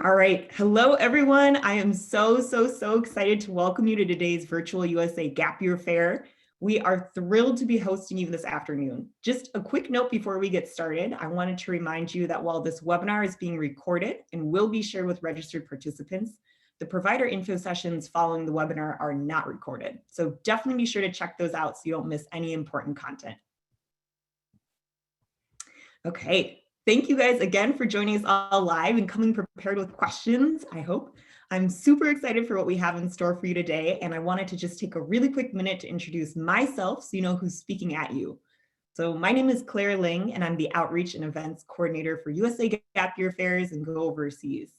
All right. Hello, everyone. I am so excited to welcome you to today's virtual USA Gap Year Fair. We are thrilled to be hosting you this afternoon. Just a quick note before we get started, I wanted to remind you that while this webinar is being recorded and will be shared with registered participants, the provider info sessions following the webinar are not recorded. So definitely be sure to check those out so you don't miss any important content. Okay. Thank you guys again for joining us all live and coming prepared with questions, I hope. I'm super excited for what we have in store for you today, and I wanted to just take a really quick minute to introduce myself so you know who's speaking at you. So my name is Claire Ling, and I'm the Outreach and Events Coordinator for USA Gap Year Fairs and Go Overseas.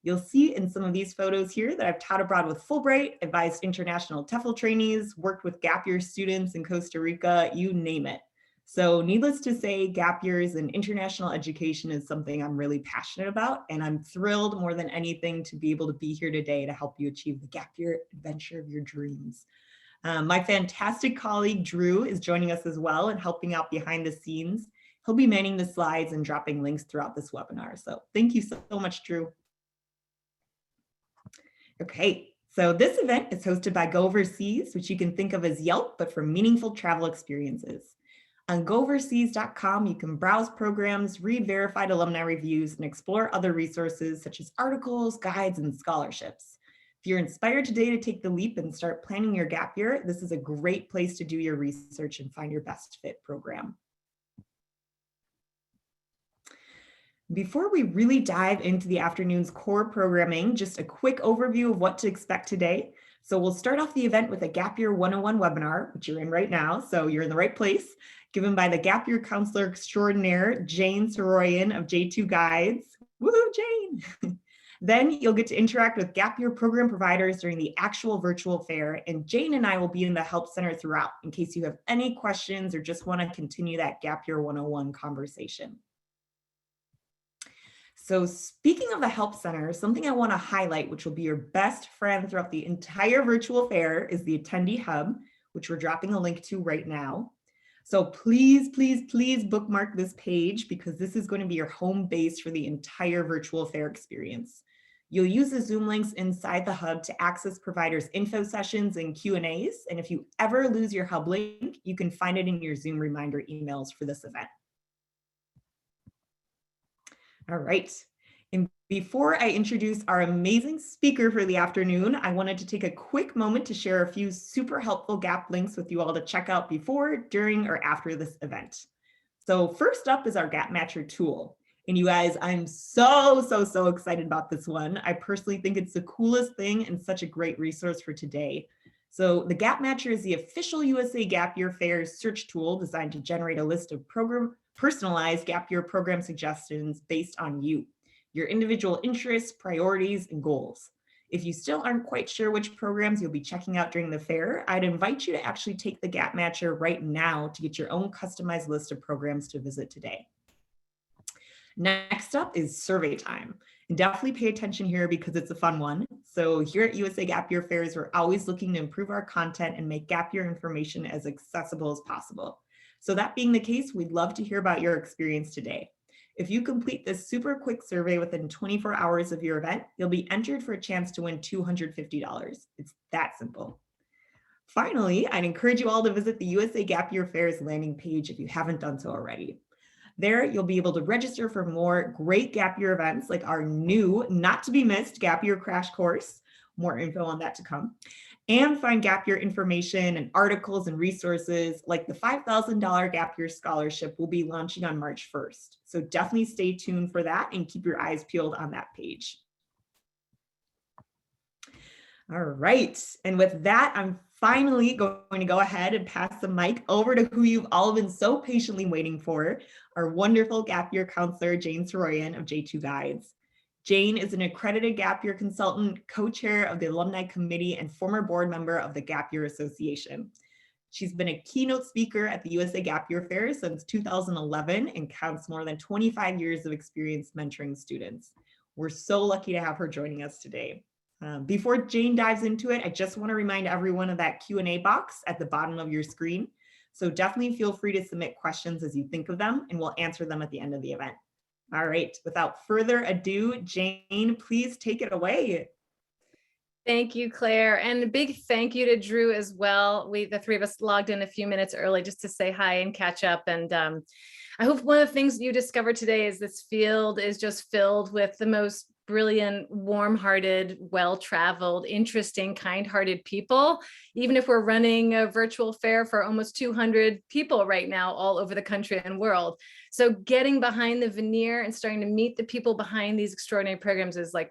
You'll see in some of these photos here that I've taught abroad with Fulbright, advised international TEFL trainees, worked with Gap Year students in Costa Rica, you name it. So needless to say, gap years and international education is something I'm really passionate about, and I'm thrilled more than anything to be able to be here today to help you achieve the gap year adventure of your dreams. My fantastic colleague, Drew, is joining us as well and helping out behind the scenes. He'll be manning the slides and dropping links throughout this webinar. So thank you so much, Drew. Okay, so this event is hosted by Go Overseas, which you can think of as Yelp, but for meaningful travel experiences. On gooverseas.com, you can browse programs, read verified alumni reviews, and explore other resources such as articles, guides, and scholarships. If you're inspired today to take the leap and start planning your gap year, this is a great place to do your research and find your best fit program. Before we really dive into the afternoon's core programming, just a quick overview of what to expect today. So we'll start off the event with a Gap Year 101 webinar, which you're in right now, so you're in the right place, given by the Gap Year Counselor Extraordinaire, Sarouhan of J2Guides. Woohoo, Jane! Then you'll get to interact with Gap Year program providers during the actual virtual fair, and Jane and I will be in the Help Center throughout in case you have any questions or just want to continue that Gap Year 101 conversation. So speaking of the Help Center, something I want to highlight, which will be your best friend throughout the entire virtual fair, is the Attendee Hub, which we're dropping a link to right now. So please bookmark this page because this is going to be your home base for the entire virtual fair experience. You'll use the Zoom links inside the hub to access providers' info sessions and Q&As. And if you ever lose your hub link, you can find it in your Zoom reminder emails for this event. All right. And before I introduce our amazing speaker for the afternoon, I wanted to take a quick moment to share a few super helpful Gap links with you all to check out before, during, or after this event. So first up is our Gap Matcher tool. And you guys, I'm so excited about this one. I personally think it's the coolest thing and such a great resource for today. So the Gap Matcher is the official USA Gap Year Fair's search tool designed to generate a list of personalized Gap Year program suggestions based on you, your individual interests, priorities, and goals. If you still aren't quite sure which programs you'll be checking out during the fair, I'd invite you to actually take the Gap Matcher right now to get your own customized list of programs to visit today. Next up is survey time. And definitely pay attention here because it's a fun one. So here at USA Gap Year Fairs, we're always looking to improve our content and make Gap Year information as accessible as possible. So that being the case, we'd love to hear about your experience today. If you complete this super quick survey within 24 hours of your event, you'll be entered for a chance to win $250. It's that simple. Finally, I'd encourage you all to visit the USA Gap Year Fair's landing page if you haven't done so already. There, you'll be able to register for more great Gap Year events like our new, not to be missed, Gap Year Crash Course. More info on that to come. And find Gap Year information and articles and resources like the $5,000 Gap Year Scholarship will be launching on March 1st. So definitely stay tuned for that and keep your eyes peeled on that page. All right, and with that, I'm finally going to go ahead and pass the mic over to who you've all been so patiently waiting for, our wonderful Gap Year Counselor, Jane Sarouhan of J2Guides. Jane is an accredited Gap Year consultant, co-chair of the Alumni Committee, and former board member of the Gap Year Association. She's been a keynote speaker at the USA Gap Year Fair since 2011 and counts more than 25 years of experience mentoring students. We're so lucky to have her joining us today. Before Jane dives into it, I just want to remind everyone of that Q&A box at the bottom of your screen. So definitely feel free to submit questions as you think of them, and we'll answer them at the end of the event. All right, without further ado, Jane, please take it away. Thank you, Claire. And a big thank you to Drew as well. The three of us logged in a few minutes early just to say hi and catch up. And I hope one of the things you discovered today is this field is just filled with the most brilliant, warm-hearted, well-traveled, interesting, kind-hearted people, even if we're running a virtual fair for almost 200 people right now all over the country and world. So getting behind the veneer and starting to meet the people behind these extraordinary programs is like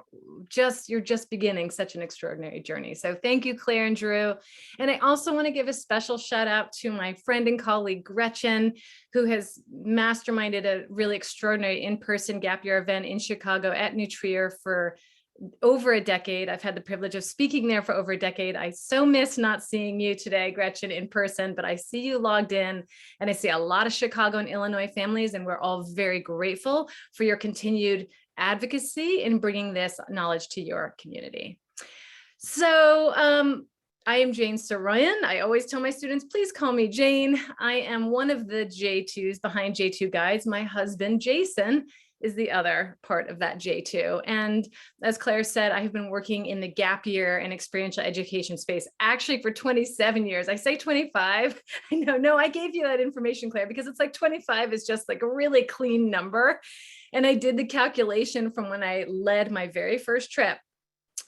you're just beginning such an extraordinary journey. So thank you, Claire and Drew. And I also want to give a special shout out to my friend and colleague, Gretchen, who has masterminded a really extraordinary in-person gap year event in Chicago at New Trier for over a decade. I've had the privilege of speaking there for over a decade. I so miss not seeing you today, Gretchen, in person, but I see you logged in and I see a lot of Chicago and Illinois families, and we're all very grateful for your continued advocacy in bringing this knowledge to your community. So I am Jane Sarouhan. I always tell my students, please call me Jane. I am one of the J2s behind J2Guides. My husband, Jason, is the other part of that J2. And as Claire said, I have been working in the gap year and experiential education space actually for 27 years. I say 25. I know, no, I gave you that information, Claire, because it's like 25 is just like a really clean number. And I did the calculation from when I led my very first trip,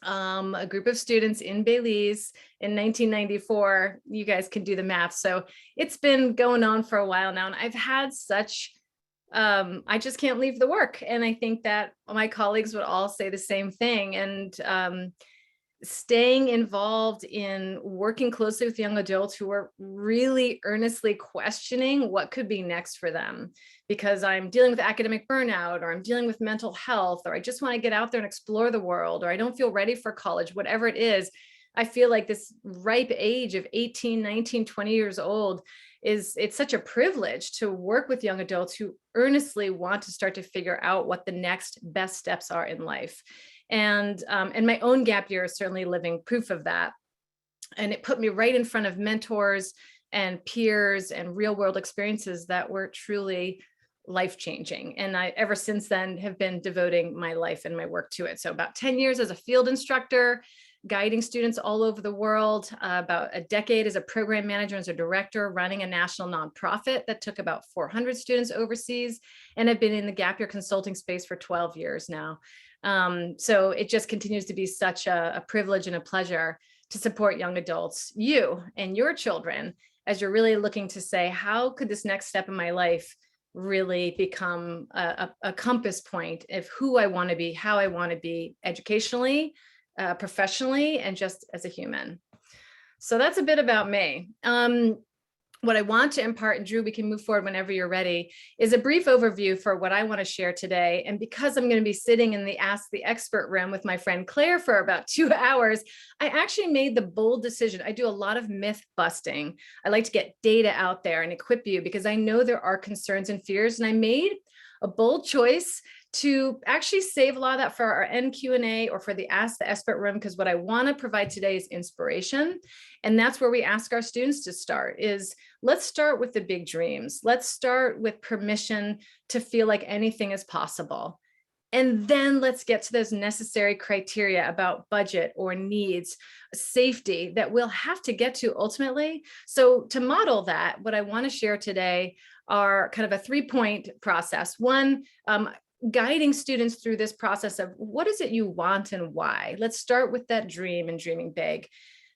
a group of students in Belize in 1994. You guys can do the math. So it's been going on for a while now. And I've had such I just can't leave the work. And I think that my colleagues would all say the same thing. And staying involved in working closely with young adults who are really earnestly questioning what could be next for them, because I'm dealing with academic burnout, or I'm dealing with mental health, or I just want to get out there and explore the world, or I don't feel ready for college, whatever it is. I feel like this ripe age of 18, 19, 20 years old it's such a privilege to work with young adults who earnestly want to start to figure out what the next best steps are in life. And my own gap year is certainly living proof of that. And it put me right in front of mentors and peers and real world experiences that were truly life-changing. And I, ever since then, have been devoting my life and my work to it. So about 10 years as a field instructor, guiding students all over the world, about a decade as a program manager, as a director, running a national nonprofit that took about 400 students overseas. And I've been in the gap year consulting space for 12 years now. So it just continues to be such a privilege and a pleasure to support young adults, you and your children, as you're really looking to say, how could this next step in my life really become a compass point of who I want to be, how I want to be educationally, professionally, and just as a human. So that's a bit about me. What I want to impart, and Drew, we can move forward whenever you're ready, is a brief overview for what I want to share today. And because I'm going to be sitting in the Ask the Expert room with my friend Claire for about 2 hours, I actually made the bold decision. I do a lot of myth busting. I like to get data out there and equip you, because I know there are concerns and fears. And I made a bold choice to actually save a lot of that for our end Q&A or for the Ask the Expert room, because what I want to provide today is inspiration. And that's where we ask our students to start, is let's start with the big dreams. Let's start with permission to feel like anything is possible. And then let's get to those necessary criteria about budget or needs, safety that we'll have to get to ultimately. So to model that, what I want to share today are kind of a 3-point process. One, guiding students through this process of what is it you want and why. Let's start with that dream and dreaming big.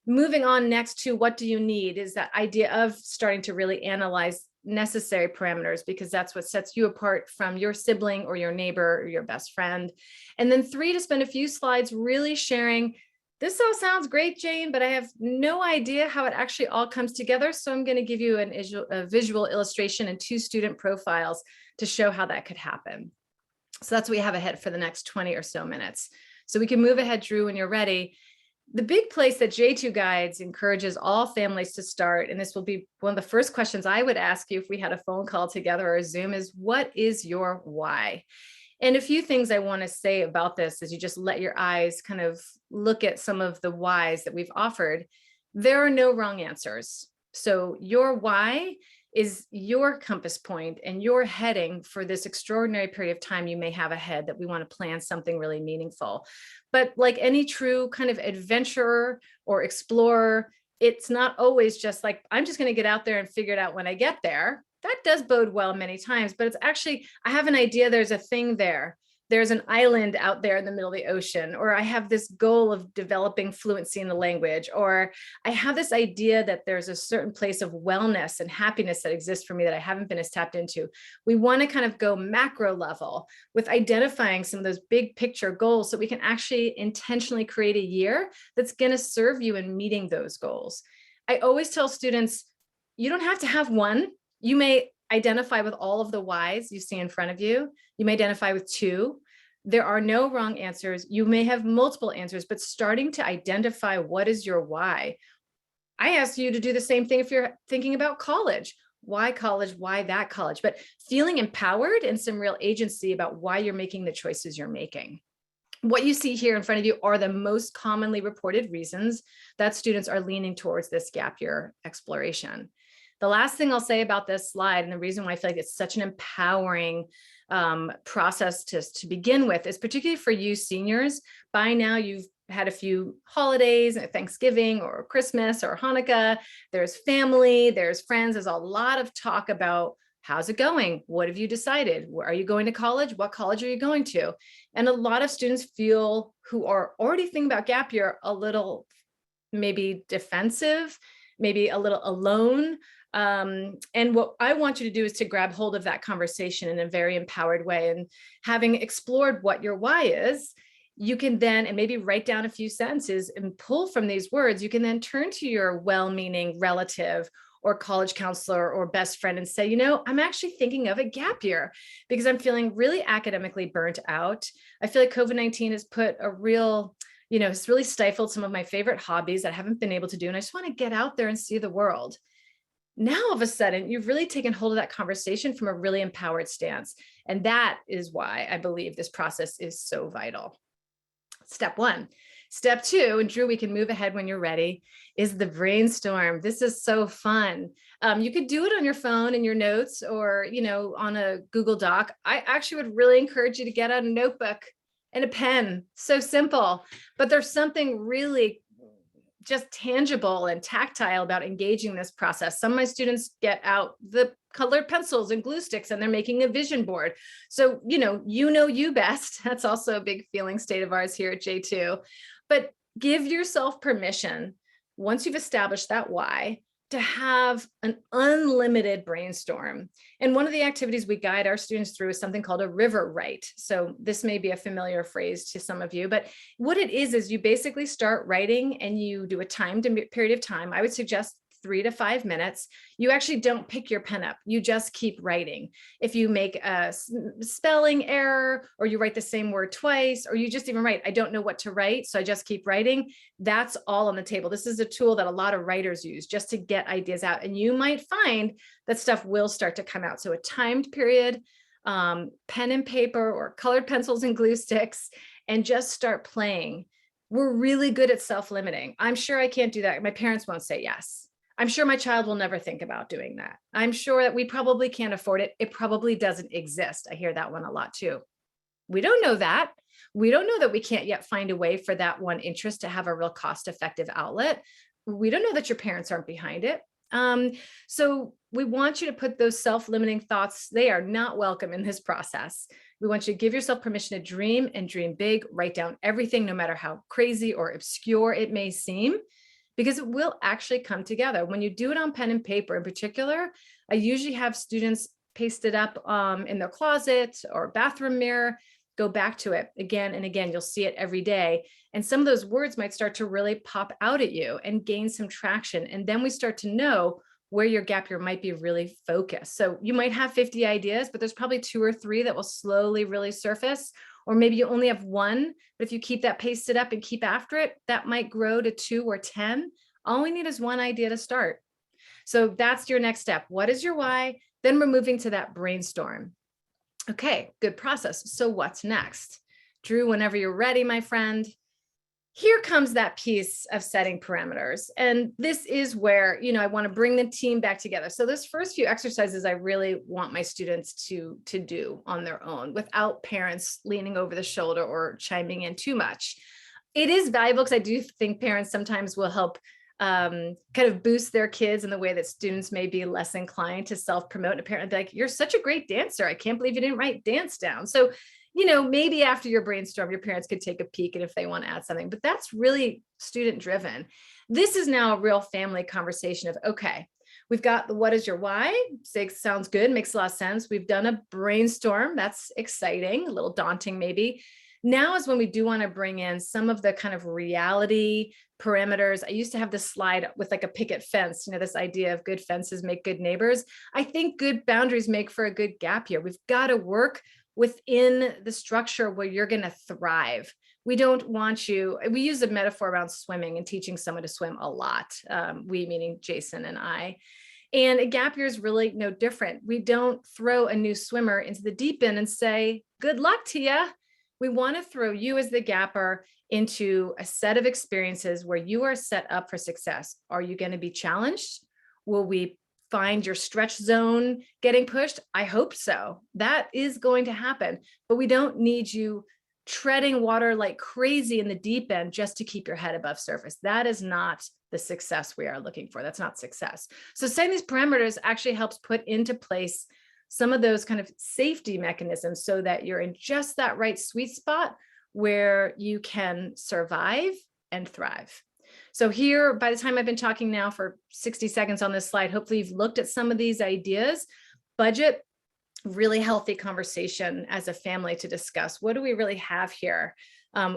Moving on next to what do you need is that idea of starting to really analyze necessary parameters, because that's what sets you apart from your sibling or your neighbor or your best friend. And then 3, to spend a few slides really sharing, this all sounds great, Jane, but I have no idea how it actually all comes together. So I'm going to give you a visual illustration and 2 student profiles to show how that could happen. So that's what we have ahead for the next 20 or so minutes. So we can move ahead, Drew, when you're ready. The big place that J2Guides encourages all families to start, and this will be one of the first questions I would ask you if we had a phone call together or a Zoom, is what is your why? And a few things I want to say about this as you just let your eyes kind of look at some of the whys that we've offered. There are no wrong answers. So your why is your compass point and your heading for this extraordinary period of time you may have ahead that we want to plan something really meaningful. But like any true kind of adventurer or explorer, it's not always just like, I'm just going to get out there and figure it out when I get there. That does bode well many times, but it's actually, I have an idea, there's a thing there. There's an island out there in the middle of the ocean, or I have this goal of developing fluency in the language, or I have this idea that there's a certain place of wellness and happiness that exists for me that I haven't been as tapped into. We want to kind of go macro level with identifying some of those big picture goals so we can actually intentionally create a year that's going to serve you in meeting those goals. I always tell students, you don't have to have one. You may identify with all of the whys you see in front of you. You may identify with two. There are no wrong answers. You may have multiple answers, but starting to identify what is your why. I ask you to do the same thing if you're thinking about college. Why college? Why that college? But feeling empowered and some real agency about why you're making the choices you're making. What you see here in front of you are the most commonly reported reasons that students are leaning towards this gap year exploration. The last thing I'll say about this slide, and the reason why I feel like it's such an empowering process to begin with, is particularly for you seniors. By now, you've had a few holidays, Thanksgiving or Christmas or Hanukkah. There's family, there's friends. There's a lot of talk about how's it going? What have you decided? Are you going to college? What college are you going to? And a lot of students feel, who are already thinking about gap year, a little maybe defensive, maybe a little alone. And what I want you to do is to grab hold of that conversation in a very empowered way. And having explored what your why is, you can then, and maybe write down a few sentences and pull from these words, you can then turn to your well-meaning relative or college counselor or best friend and say, you know, I'm actually thinking of a gap year because I'm feeling really academically burnt out. I feel like COVID-19 has put a real, it's really stifled some of my favorite hobbies that I haven't been able to do. And I just want to get out there and see the world. Now, all of a sudden, you've really taken hold of that conversation from a really empowered stance. And that is why I believe this process is so vital. Step one. Step two, and Drew, we can move ahead when you're ready, is the brainstorm. This is so fun. You could do it on your phone in your notes or, on a Google Doc. I actually would really encourage you to get out a notebook and a pen. So simple, but there's something really just tangible and tactile about engaging this process. Some of my students get out the colored pencils and glue sticks and they're making a vision board. So, you best. That's also a big feeling state of ours here at J2. But give yourself permission, once you've established that why, to have an unlimited brainstorm. And one of the activities we guide our students through is something called a river write. So this may be a familiar phrase to some of you, but what it is you basically start writing and you do a timed period of time. I would suggest 3 to 5 minutes. You actually don't pick your pen up. You just keep writing. If you make a spelling error or you write the same word twice, or you just even write, I don't know what to write, so I just keep writing, that's all on the table. This is a tool that a lot of writers use just to get ideas out. And you might find that stuff will start to come out. So a timed period, pen and paper or colored pencils and glue sticks, and just start playing. We're really good at self-limiting. I'm sure I can't do that. My parents won't say yes. I'm sure my child will never think about doing that. I'm sure that we probably can't afford it. It probably doesn't exist. I hear that one a lot too. We don't know that. We don't know that we can't yet find a way for that one interest to have a real cost-effective outlet. We don't know that your parents aren't behind it. So we want you to put those self-limiting thoughts, they are not welcome in this process. We want you to give yourself permission to dream and dream big, write down everything, no matter how crazy or obscure it may seem, because it will actually come together. When you do it on pen and paper in particular, I usually have students paste it up in their closet or bathroom mirror, go back to it again and again. You'll see it every day. And some of those words might start to really pop out at you and gain some traction. And then we start to know where your gap year might be really focused. So you might have 50 ideas, but there's probably 2 or 3 that will slowly really surface. Or maybe you only have 1, but if you keep that pasted up and keep after it, that might grow to 2 or 10. All we need is 1 idea to start. So that's your next step. What is your why? Then we're moving to that brainstorm. Okay, good process. So what's next? Drew, whenever you're ready, my friend, here comes that piece of setting parameters. And this is where, I want to bring the team back together. So those first few exercises, I really want my students to do on their own without parents leaning over the shoulder or chiming in too much. It is valuable because I do think parents sometimes will help kind of boost their kids in the way that students may be less inclined to self-promote. And a parent would be like, you're such a great dancer. I can't believe you didn't write dance down. So, maybe after your brainstorm, your parents could take a peek and if they want to add something, but that's really student driven. This is now a real family conversation of, okay, we've got the what is your why? Sounds good, makes a lot of sense. We've done a brainstorm. That's exciting, a little daunting maybe. Now is when we do want to bring in some of the kind of reality parameters. I used to have this slide with like a picket fence, this idea of good fences make good neighbors. I think good boundaries make for a good gap year. We've got to work within the structure where you're going to thrive. We don't want you, we use a metaphor around swimming and teaching someone to swim a lot. We meaning Jason and I. And a gap year is really no different. We don't throw a new swimmer into the deep end and say, good luck to you. We want to throw you as the gapper into a set of experiences where you are set up for success. Are you going to be challenged? Will we find your stretch zone getting pushed? I hope so. That is going to happen, but we don't need you treading water like crazy in the deep end just to keep your head above surface. That is not the success we are looking for. That's not success. So setting these parameters actually helps put into place some of those kind of safety mechanisms so that you're in just that right sweet spot where you can survive and thrive. So here, by the time I've been talking now for 60 seconds on this slide, hopefully you've looked at some of these ideas. Budget, really healthy conversation as a family to discuss. What do we really have here?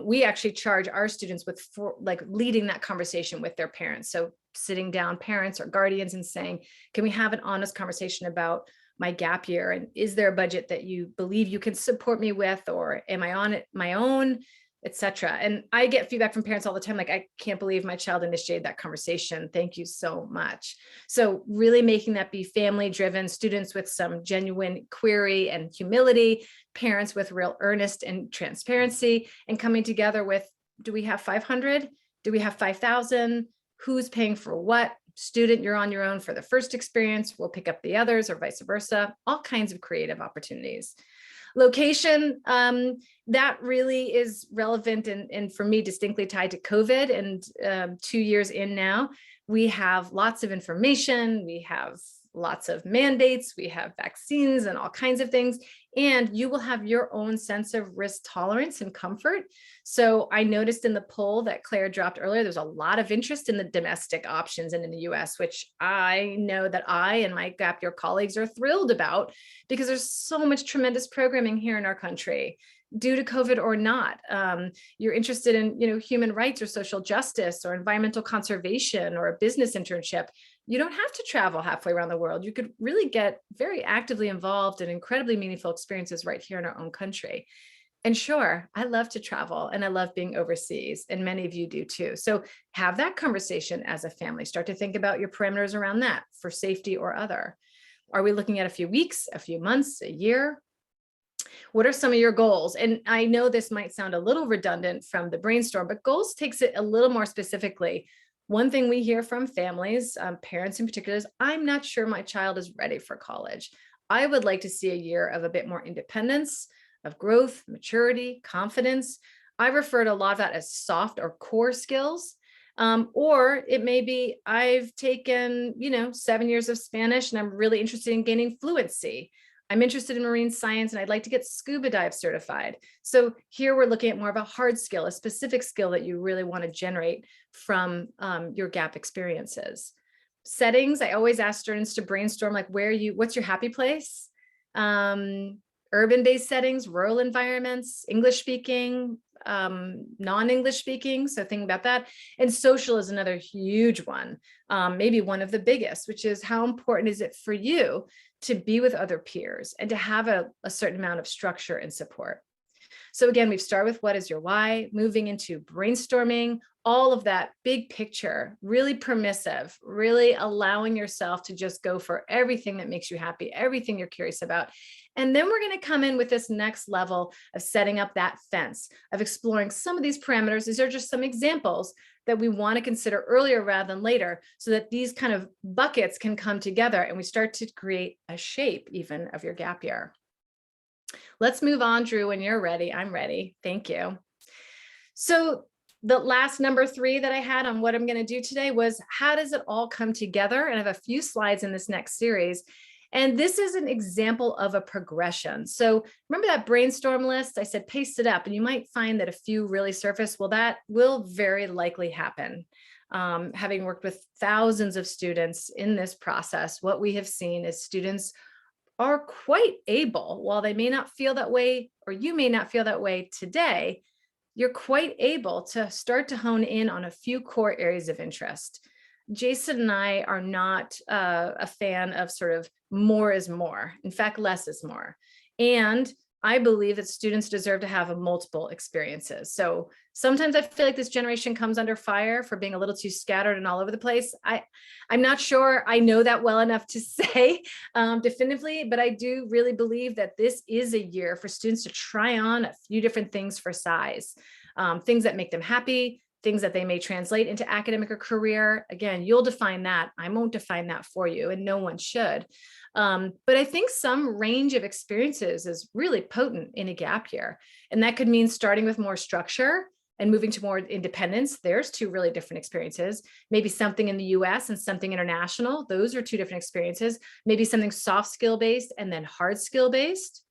We actually charge our students with leading that conversation with their parents. So sitting down parents or guardians and saying, can we have an honest conversation about my gap year? And is there a budget that you believe you can support me with, or am I on it my own, etc.? And I get feedback from parents all the time, like, I can't believe my child initiated that conversation. Thank you so much. So really making that be family driven, students with some genuine query and humility, parents with real earnest and transparency, and coming together with, do we have 500? Do we have 5,000? Who's paying for what? Student, you're on your own for the first experience. We'll pick up the others, or vice versa. All kinds of creative opportunities. Location, that really is relevant and for me distinctly tied to COVID. And 2 years in now, we have lots of information. We have lots of mandates. We have vaccines and all kinds of things. And you will have your own sense of risk tolerance and comfort. So I noticed in the poll that Claire dropped earlier, there's a lot of interest in the domestic options and in the US, which I know that I and my gap year colleagues are thrilled about, because there's so much tremendous programming here in our country, due to COVID or not. You're interested in, human rights or social justice or environmental conservation or a business internship. You don't have to travel halfway around the world. You could really get very actively involved in incredibly meaningful experiences right here in our own country. And sure, I love to travel and I love being overseas, and many of you do too. So have that conversation as a family. Start to think about your parameters around that for safety or other. Are we looking at a few weeks, a few months, a year? What are some of your goals? And I know this might sound a little redundant from the brainstorm, but goals takes it a little more specifically. One thing we hear from families, parents in particular, is, I'm not sure my child is ready for college. I would like to see a year of a bit more independence, of growth, maturity, confidence. I refer to a lot of that as soft or core skills. Or it may be, I've taken, 7 years of Spanish and I'm really interested in gaining fluency. I'm interested in marine science and I'd like to get scuba dive certified. So here we're looking at more of a hard skill, a specific skill that you really want to generate from your gap experiences. Settings, I always ask students to brainstorm, like, what's your happy place? Urban-based settings, rural environments, English speaking, non-English speaking. So think about that. And social is another huge one, maybe one of the biggest, which is, how important is it for you to be with other peers and to have a certain amount of structure and support? So again, we've started with what is your why, moving into brainstorming, all of that big picture, really permissive, really allowing yourself to just go for everything that makes you happy, everything you're curious about. And then we're going to come in with this next level of setting up that fence, of exploring some of these parameters. These are just some examples that we want to consider earlier rather than later, so that these kind of buckets can come together and we start to create a shape even of your gap year. Let's move on, Drew, when you're ready. I'm ready. Thank you. So the last number 3 that I had on what I'm going to do today was, how does it all come together? And I have a few slides in this next series. And this is an example of a progression. So remember that brainstorm list? I said, paste it up, and you might find that a few really surface. Well, that will very likely happen. Having worked with thousands of students in this process, what we have seen is students are quite able, while they may not feel that way, or you may not feel that way today, you're quite able to start to hone in on a few core areas of interest. Jason and I are not a fan of sort of more is more. In fact, less is more. And I believe that students deserve to have multiple experiences. So sometimes I feel like this generation comes under fire for being a little too scattered and all over the place. I'm not sure I know that well enough to say definitively, but I do really believe that this is a year for students to try on a few different things for size, things that make them happy, things that they may translate into academic or career. Again, you'll define that. I won't define that for you, and no one should. But I think some range of experiences is really potent in a gap year. And that could mean starting with more structure and moving to more independence. There's 2 really different experiences. Maybe something in the US and something international. Those are 2 different experiences. Maybe something soft skill based and then hard skill based.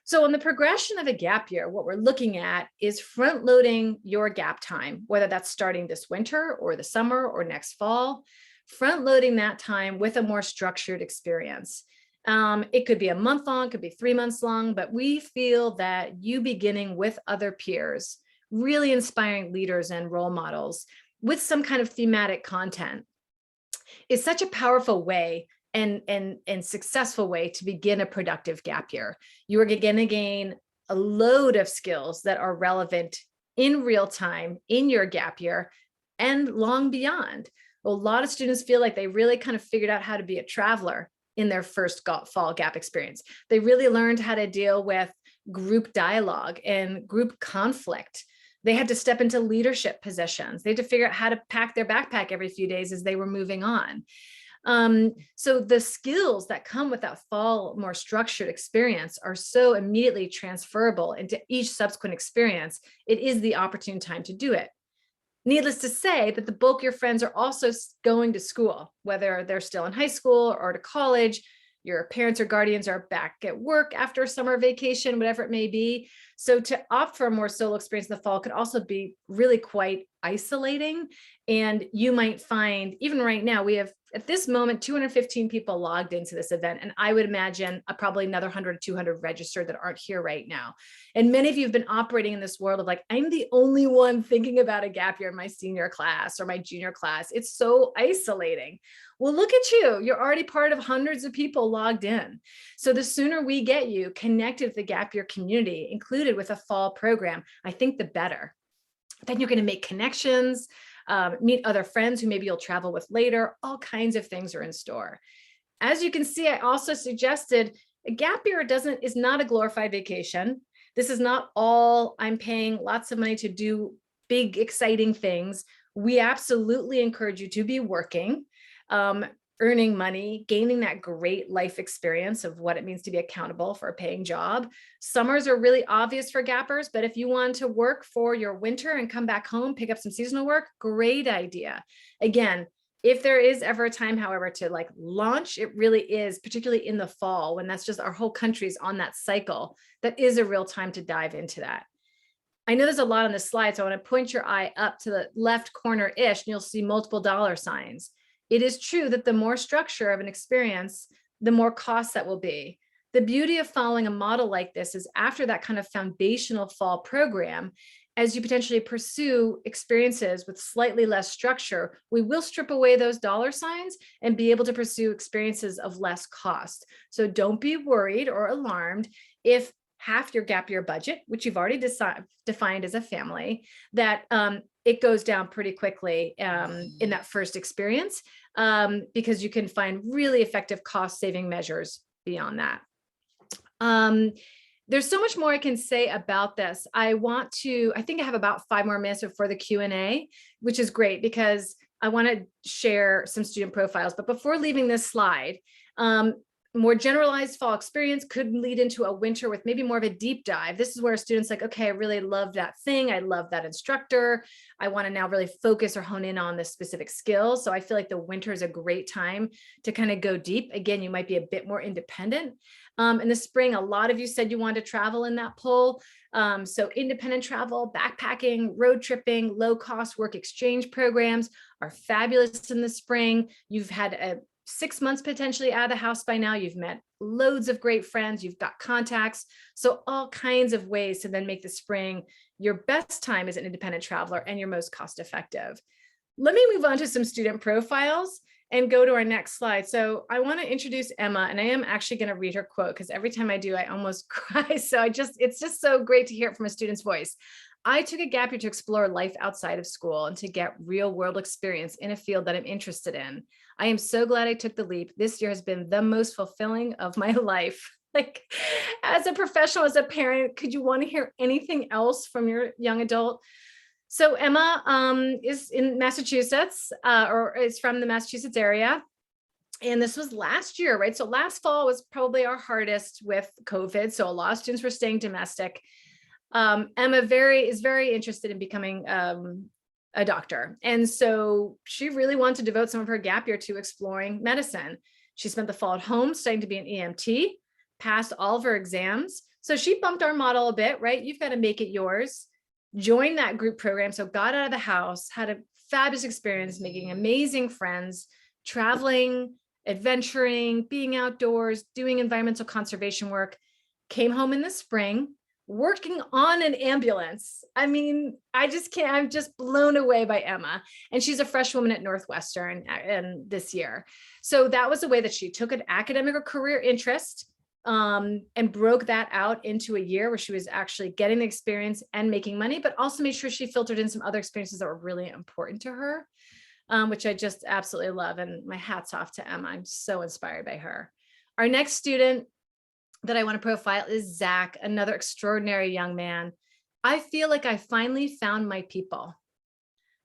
So on the progression of a gap year, what we're looking at is front loading your gap time, whether that's starting this winter or the summer or next fall, front loading that time with a more structured experience. It could be a month long, could be 3 months long, but we feel that you beginning with other peers, really inspiring leaders and role models with some kind of thematic content is such a powerful way and successful way to begin a productive gap year. You are going to gain a load of skills that are relevant in real time in your gap year and long beyond. A lot of students feel like they really kind of figured out how to be a traveler in their first fall gap experience. They really learned how to deal with group dialogue and group conflict. They had to step into leadership positions. They had to figure out how to pack their backpack every few days as they were moving on. So the skills that come with that fall, more structured experience are so immediately transferable into each subsequent experience. It is the opportune time to do it. Needless to say that the bulk of your friends are also going to school, whether they're still in high school or to college. Your parents or guardians are back at work after summer vacation, whatever it may be. So to opt for a more solo experience in the fall could also be really quite isolating. And you might find, even right now, we have at this moment 215 people logged into this event, and I would imagine probably another 100 200 registered that aren't here right now. And many of you have been operating in this world of like, I'm the only one thinking about a gap year in my senior class or my junior class. It's so isolating. Well, look at you. You're already part of hundreds of people logged in. So the sooner we get you connected with the gap year community, included with a fall program, I think the better. Then you're going to make connections, meet other friends who maybe you'll travel with later. All kinds of things are in store. As you can see, I also suggested a gap year is not a glorified vacation. This is not all I'm paying lots of money to do big, exciting things. We absolutely encourage you to be working, earning money, gaining that great life experience of what it means to be accountable for a paying job. Summers are really obvious for gappers, but if you want to work for your winter and come back home, pick up some seasonal work, great idea. Again, if there is ever a time, however, to like launch, it really is, particularly in the fall, when that's just our whole country's on that cycle, that is a real time to dive into that. I know there's a lot on this slide, so I want to point your eye up to the left corner-ish, and you'll see multiple dollar signs. It is true that the more structure of an experience, the more cost that will be. The beauty of following a model like this is after that kind of foundational fall program, as you potentially pursue experiences with slightly less structure, we will strip away those dollar signs and be able to pursue experiences of less cost. So don't be worried or alarmed if half your gap year budget, which you've already defined as a family, that it goes down pretty quickly in that first experience, because you can find really effective cost saving measures beyond that. There's so much more I can say about this. I think I have about 5 more minutes before the Q&A, which is great because I want to share some student profiles. But before leaving this slide, more generalized fall experience could lead into a winter with maybe more of a deep dive. This is where a student's like, okay, I really love that thing. I love that instructor. I want to now really focus or hone in on this specific skill. So I feel like the winter is a great time to kind of go deep. Again, you might be a bit more independent. In the spring, a lot of you said you wanted to travel in that poll. So independent travel, backpacking, road tripping, low cost work exchange programs are fabulous in the spring. You've had 6 months potentially out of the house by now. You've met loads of great friends. You've got contacts. So all kinds of ways to then make the spring your best time as an independent traveler and your most cost effective. Let me move on to some student profiles and go to our next slide. So I want to introduce Emma, and I am actually going to read her quote because every time I do, I almost cry. So it's just so great to hear it from a student's voice. I took a gap year to explore life outside of school and to get real world experience in a field that I'm interested in. I am so glad I took the leap. This year has been the most fulfilling of my life. Like, as a professional, as a parent, could you want to hear anything else from your young adult? So Emma is in Massachusetts, or is from the Massachusetts area. And this was last year, right? So last fall was probably our hardest with COVID. So a lot of students were staying domestic. Emma is very interested in becoming a doctor. And so she really wanted to devote some of her gap year to exploring medicine. She spent the fall at home studying to be an EMT, passed all of her exams. So she bumped our model a bit, right? You've got to make it yours. Joined that group program. So got out of the house, had a fabulous experience, making amazing friends, traveling, adventuring, being outdoors, doing environmental conservation work, came home in the spring, working on an ambulance. I mean, I'm just blown away by Emma. And she's a freshwoman at Northwestern and this year. So that was the way that she took an academic or career interest and broke that out into a year where she was actually getting the experience and making money, but also made sure she filtered in some other experiences that were really important to her, which I just absolutely love. And my hat's off to Emma. I'm so inspired by her. Our next student that I want to profile is Zack, another extraordinary young man. I feel like I finally found my people.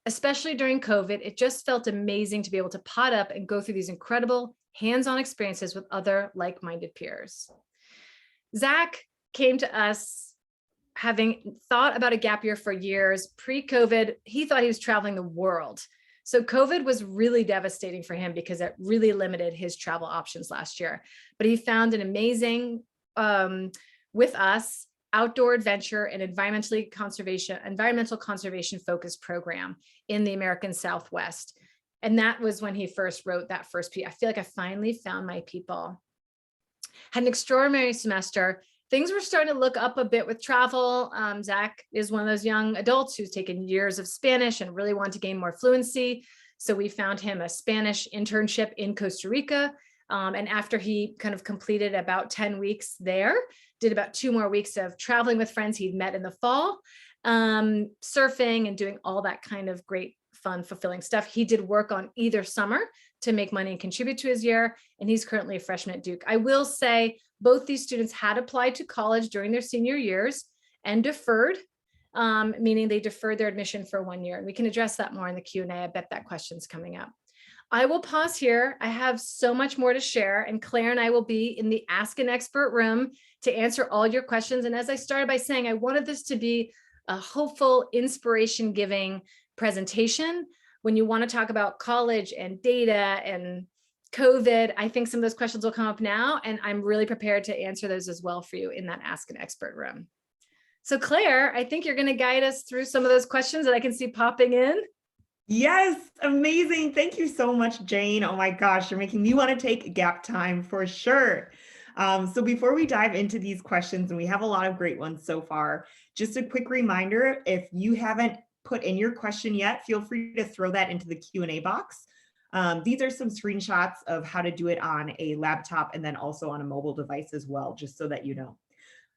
Especially during COVID, it just felt amazing to be able to pot up and go through these incredible hands-on experiences with other like-minded peers. Zack came to us having thought about a gap year for years. Pre-COVID, he thought he was traveling the world. So COVID was really devastating for him because it really limited his travel options last year. But he found an amazing, with us, outdoor adventure and environmental conservation focused program in the American Southwest. And that was when he first wrote that first piece. I feel like I finally found my people. Had an extraordinary semester. Things were starting to look up a bit with travel. Zack is one of those young adults who's taken years of Spanish and really wanted to gain more fluency. So we found him a Spanish internship in Costa Rica. And after he kind of completed about 10 weeks there, did about 2 more weeks of traveling with friends he'd met in the fall, surfing and doing all that kind of great, fun, fulfilling stuff. He did work on either summer to make money and contribute to his year. And he's currently a freshman at Duke. I will say both these students had applied to college during their senior years and deferred, meaning they deferred their admission for 1 year. And we can address that more in the Q&A. I bet that question's coming up. I will pause here. I have so much more to share, and Claire and I will be in the Ask an Expert room to answer all your questions. And as I started by saying, I wanted this to be a hopeful, inspiration-giving presentation. When you want to talk about college and data and COVID, I think some of those questions will come up now, and I'm really prepared to answer those as well for you in that Ask an Expert room. So Claire, I think you're going to guide us through some of those questions that I can see popping in. Yes, amazing. Thank you so much, Jane. Oh my gosh, you're making me want to take gap time for sure. So before we dive into these questions, and we have a lot of great ones so far, just a quick reminder, if you haven't put in your question yet, feel free to throw that into the Q&A box. These are some screenshots of how to do it on a laptop and then also on a mobile device as well, just so that you know.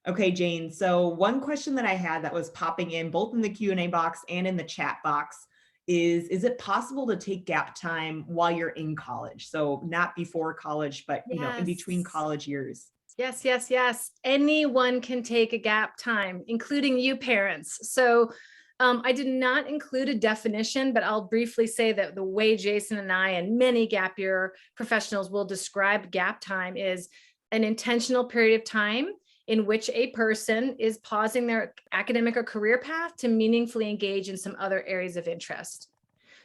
Okay, Jane, so one question that I had that was popping in both in the Q&A box and in the chat box is it possible to take gap time while you're in college? So not before college, but you know, in between college years. Yes, yes, yes. Anyone can take a gap time, including you parents. So I did not include a definition, but I'll briefly say that the way Jason and I and many gap year professionals will describe gap time is an intentional period of time in which a person is pausing their academic or career path to meaningfully engage in some other areas of interest.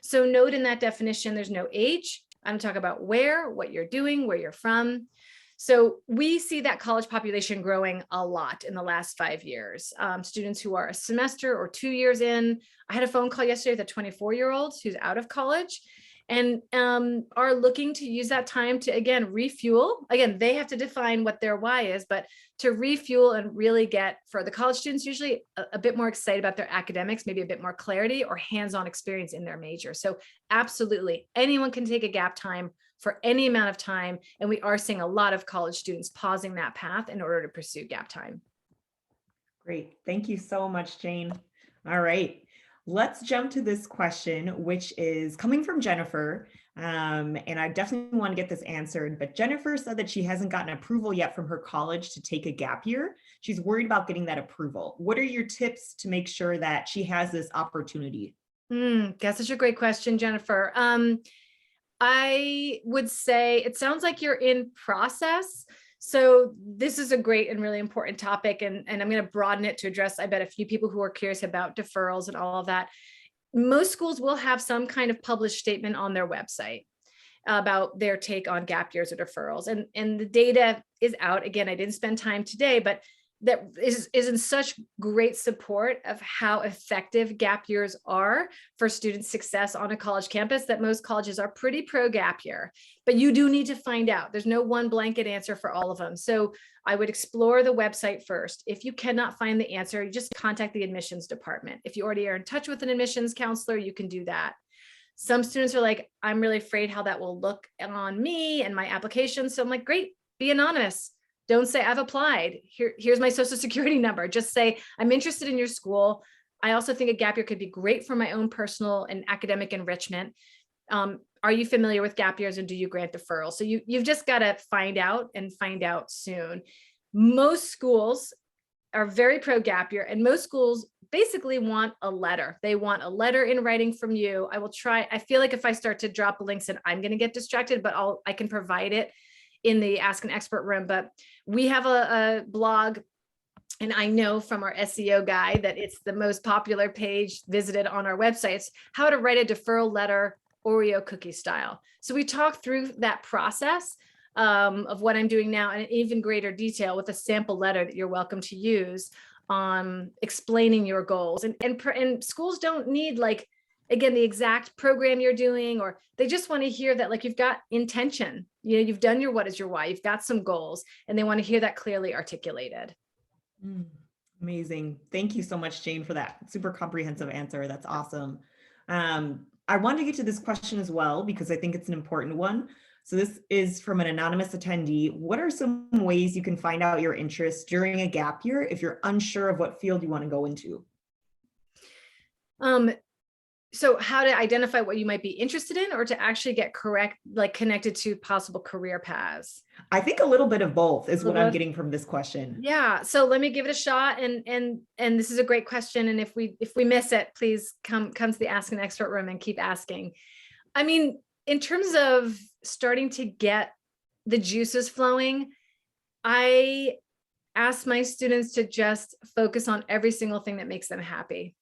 So note in that definition, there's no age. I don't talk about where, what you're doing, where you're from. So we see that college population growing a lot in the last 5 years. Students who are a semester or 2 years in. I had a phone call yesterday with a 24-year-old who's out of college and are looking to use that time to, again, refuel. Again, they have to define what their why is, but to refuel and really get, for the college students, usually a bit more excited about their academics, maybe a bit more clarity or hands-on experience in their major. So absolutely, anyone can take a gap time for any amount of time. And we are seeing a lot of college students pausing that path in order to pursue gap time. Great. Thank you so much, Jane. All right. Let's jump to this question, which is coming from Jennifer. And I definitely want to get this answered, but Jennifer said that she hasn't gotten approval yet from her college to take a gap year. She's worried about getting that approval. What are your tips to make sure that she has this opportunity? That's such a great question, Jennifer. I would say it sounds like you're in process. So this is a great and really important topic. And I'm going to broaden it to address, I bet, a few people who are curious about deferrals and all of that. Most schools will have some kind of published statement on their website about their take on gap years or deferrals. And the data is out. Again, I didn't spend time today, but that is in such great support of how effective gap years are for student success on a college campus, that most colleges are pretty pro gap year, but you do need to find out. There's no one blanket answer for all of them. So I would explore the website first. If you cannot find the answer, you just contact the admissions department. If you already are in touch with an admissions counselor, you can do that. Some students are like, I'm really afraid how that will look on me and my application. So I'm like, great, be anonymous. Don't say I've applied. Here's my social security number. Just say, I'm interested in your school. I also think a gap year could be great for my own personal and academic enrichment. Are you familiar with gap years and do you grant deferral? So you've just got to find out and find out soon. Most schools are very pro gap year and most schools basically want a letter. They want a letter in writing from you. I will try. I feel like if I start to drop links and I'm going to get distracted, but I can provide it in the Ask an Expert room. But we have a blog, and I know from our SEO guide that it's the most popular page visited on our websites, how to write a deferral letter, Oreo cookie style. So we talk through that process of what I'm doing now in even greater detail with a sample letter that you're welcome to use on explaining your goals. And schools don't need, like, again, the exact program you're doing, or they just want to hear that, like, you've got intention, you've done your what is your why, you've got some goals, and they want to hear that clearly articulated. Amazing. Thank you so much, Jane, for that super comprehensive answer. That's awesome. I wanted to get to this question as well, because I think it's an important one. So this is from an anonymous attendee. What are some ways you can find out your interests during a gap year if you're unsure of what field you want to go into? So how to identify what you might be interested in, or to actually get connected to possible career paths? I think a little bit of both is what I'm getting from this question. Yeah. So let me give it a shot. And this is a great question. And if we miss it, please come to the Ask an Expert room and keep asking. I mean, in terms of starting to get the juices flowing, I ask my students to just focus on every single thing that makes them happy.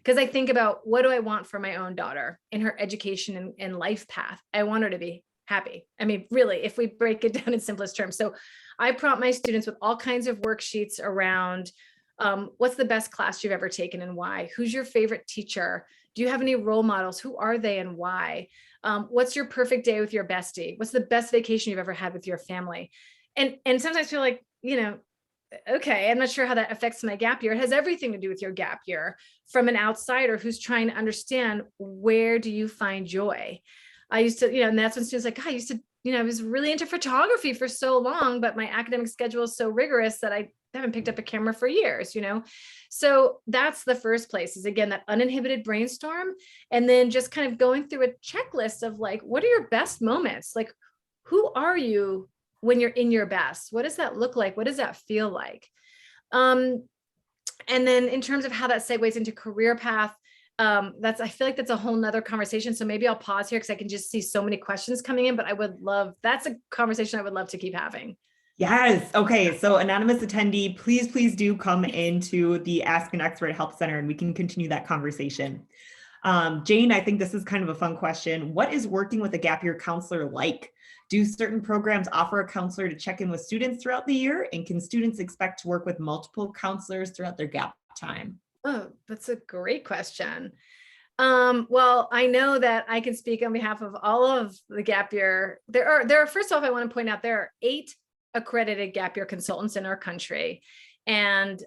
Because I think about, what do I want for my own daughter in her education and life path? I want her to be happy. I mean, really, if we break it down in simplest terms. So I prompt my students with all kinds of worksheets around what's the best class you've ever taken and why? Who's your favorite teacher? Do you have any role models? Who are they and why? What's your perfect day with your bestie? What's the best vacation you've ever had with your family? And sometimes I feel like, okay, I'm not sure how that affects my gap year. It has everything to do with your gap year from an outsider who's trying to understand, where do you find joy? I used to, and that's when students like, I was really into photography for so long, but my academic schedule is so rigorous that I haven't picked up a camera for years, So that's the first place, is, again, that uninhibited brainstorm. And then just kind of going through a checklist of, like, what are your best moments? Like, who are you when you're in your best? What does that look like? What does that feel like? And then in terms of how that segues into career path, I feel like that's a whole nother conversation. So maybe I'll pause here because I can just see so many questions coming in, but that's a conversation I would love to keep having. Yes. Okay. So anonymous attendee, please do come into the Ask an Expert Help Center and we can continue that conversation. Jane, I think this is kind of a fun question. What is working with a gap year counselor like? Do certain programs offer a counselor to check in with students throughout the year? And can students expect to work with multiple counselors throughout their gap time? Oh, that's a great question. Well, I know that I can speak on behalf of all of the gap year. There are, first off, I want to point out there are 8 accredited gap year consultants in our country. And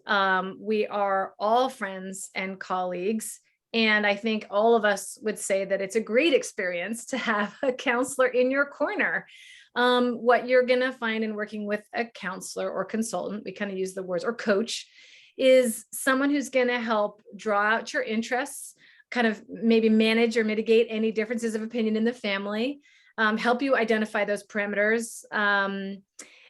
we are all friends and colleagues. And I think all of us would say that it's a great experience to have a counselor in your corner. What you're going to find in working with a counselor or consultant, we kind of use the words, or coach, is someone who's going to help draw out your interests, kind of maybe manage or mitigate any differences of opinion in the family, help you identify those parameters,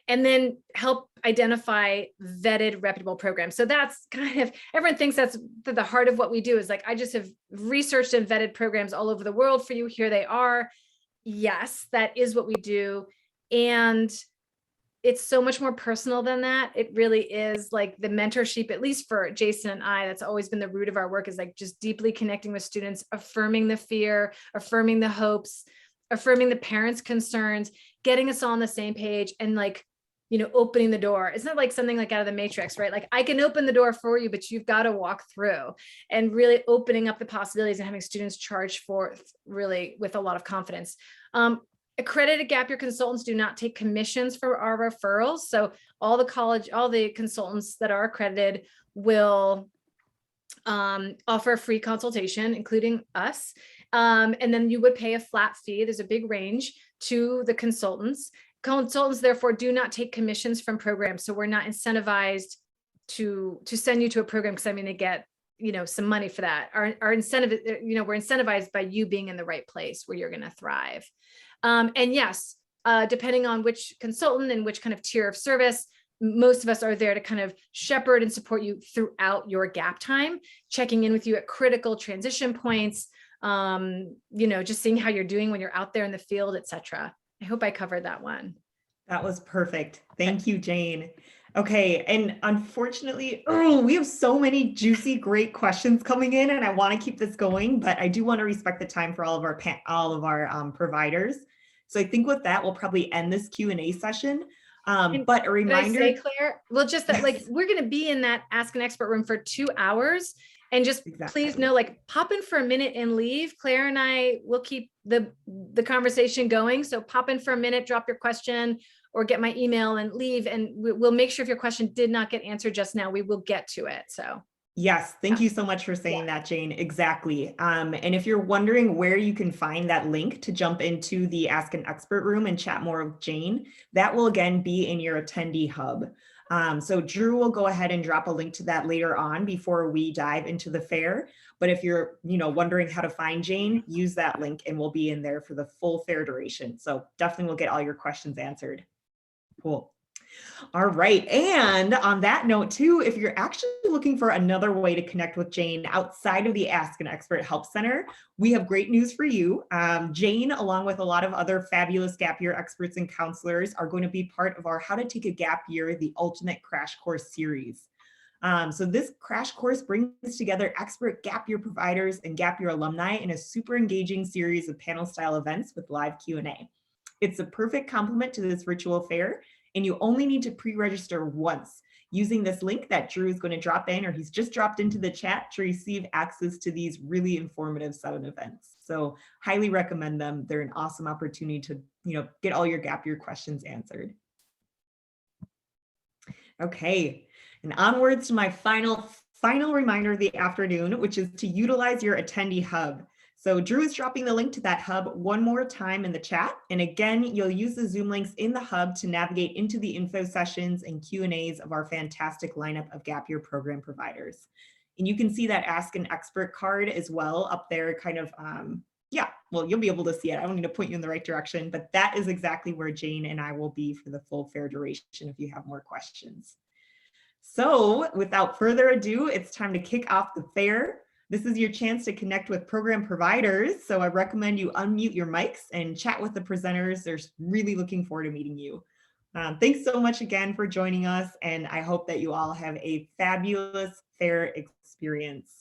and then help identify vetted, reputable programs. So that's kind of, everyone thinks that's the heart of what we do, is like, I just have researched and vetted programs all over the world for you. Here they are. Yes, that is what we do. And it's so much more personal than that. It really is like the mentorship, at least for Jason and I, that's always been the root of our work, is like just deeply connecting with students, affirming the fear, affirming the hopes, affirming the parents' concerns, getting us all on the same page, and like, you know, opening the door. It's not like something like out of the Matrix, right? Like, I can open the door for you, but you've got to walk through, and really opening up the possibilities and having students charge forth really with a lot of confidence. Accredited gap year consultants do not take commissions for our referrals. So all the consultants that are accredited will offer a free consultation, including us. And then you would pay a flat fee. There's a big range to the consultants. Consultants, therefore, do not take commissions from programs. So we're not incentivized to send you to a program because I'm going to get, you know, some money for that. Our incentive, you know, we're incentivized by you being in the right place where you're going to thrive. And yes, depending on which consultant and which kind of tier of service, most of us are there to kind of shepherd and support you throughout your gap time, checking in with you at critical transition points, you know, just seeing how you're doing when you're out there in the field, et cetera. I hope I covered that one. That was perfect. Thank you, Jane. Okay, and unfortunately, we have so many juicy, great questions coming in, and I want to keep this going, but I do want to respect the time for all of our providers. So I think with that, we'll probably end this Q&A session. But a reminder, can I say, Claire, well, just that, like, we're going to be in that Ask an Expert room for 2 hours, and just please know, like, pop in for a minute and leave. Claire and I will keep the conversation going. So pop in for a minute, drop your question, or get my email and leave, and we'll make sure if your question did not get answered just now, we will get to it. So. Yes, thank you so much for saying that, Jane. Exactly. And if you're wondering where you can find that link to jump into the Ask an Expert room and chat more with Jane, that will again be in your attendee hub. So Drew will go ahead and drop a link to that later on before we dive into the fair. But if you're, wondering how to find Jane, use that link and we'll be in there for the full fair duration. So definitely we'll get all your questions answered. Cool. All right. And on that note too, if you're actually looking for another way to connect with Jane outside of the Ask an Expert Help Center, we have great news for you. Jane, along with a lot of other fabulous gap year experts and counselors, are going to be part of our How to Take a Gap Year, the Ultimate Crash Course series. So this crash course brings together expert gap year providers and gap year alumni in a super engaging series of panel style events with live Q&A. It's a perfect complement to this virtual fair, and you only need to pre-register once using this link that Drew is going to drop in, or he's just dropped into the chat, to receive access to these really informative 7 events. So highly recommend them. They're an awesome opportunity to, get all your gap year questions answered. Okay, and onwards to my final reminder of the afternoon, which is to utilize your attendee hub. So Drew is dropping the link to that hub one more time in the chat. And again, you'll use the Zoom links in the hub to navigate into the info sessions and Q&As of our fantastic lineup of gap year program providers. And you can see that Ask an Expert card as well up there, kind of, Yeah, well, you'll be able to see it. I don't need to point you in the right direction, but that is exactly where Jane and I will be for the full fair duration if you have more questions. So without further ado, it's time to kick off the fair. This is your chance to connect with program providers. So I recommend you unmute your mics and chat with the presenters. They're really looking forward to meeting you. Thanks so much again for joining us. And I hope that you all have a fabulous fair experience.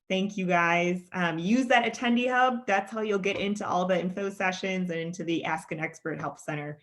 Thank you guys. Use that attendee hub. That's how you'll get into all the info sessions and into the Ask an Expert Help Center.